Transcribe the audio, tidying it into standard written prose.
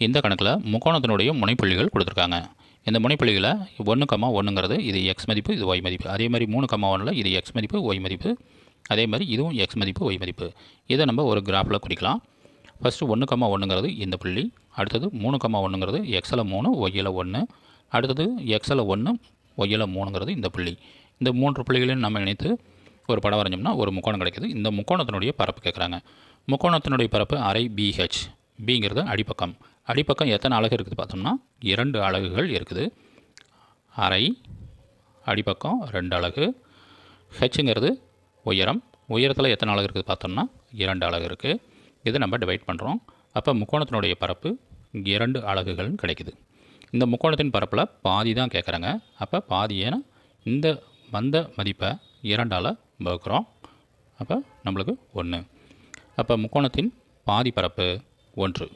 இந்த கணக்கில் முக்கோணத்தினுடைய முனைப்புள்ளிகள் கொடுத்துருக்காங்க. இந்த முனைப்புள்ளிகளை 1,1ங்கிறது இது எக்ஸ் மதிப்பு, இது ஒய் மதிப்பு. அதே மாதிரி 3,1ல் இது எக்ஸ் மதிப்பு, ஒய் மதிப்பு. அதே மாதிரி இதுவும் எக்ஸ் மதிப்பு, ஒய் மதிப்பு. இதை நம்ம ஒரு கிராஃபில் குறிக்கலாம். ஃபஸ்ட்டு 1,1ங்கிறது இந்த புள்ளி, அடுத்தது 3,1ங்கிறது எக்ஸில் 3, ஒய்யில் 1, அடுத்தது எக்ஸில் 1, ஒய்யில் 3ங்கிறது இந்த புள்ளி. இந்த 3 புள்ளிகளையும் நம்ம இணைத்து ஒரு படம் வரைஞ்சோம்னா ஒரு முக்கோணம் கிடைக்குது. இந்த முக்கோணத்தினுடைய பரப்பு கேட்குறாங்க. முக்கோணத்தினுடைய பரப்பு அரை பிஹெச். பிங்கிறது அடிப்பக்கம். அடிப்பக்கம் எத்தனை அலகு இருக்குது பார்த்தோம்னா 2 அலகுகள் இருக்குது. அரை அடிப்பக்கம் 2 அலகு. ஹெச்ங்கிறது உயரம். உயரத்தில் எத்தனை அலகு இருக்குது பார்த்தோம்னா 2 அலகு இருக்குது. இதை நம்ம டிவைட் பண்ணுறோம். அப்போ முக்கோணத்தினுடைய பரப்பு 2 அலகுகள்னு கிடைக்குது. இந்த முக்கோணத்தின் பரப்பில் பாதி தான் கேட்குறாங்க. அப்போ பாதியை இந்த வந்த மதிப்பை 2ஆல் வகுக்கிறோம். அப்போ நம்மளுக்கு 1. அப்போ முக்கோணத்தின் பாதி பரப்பு 1.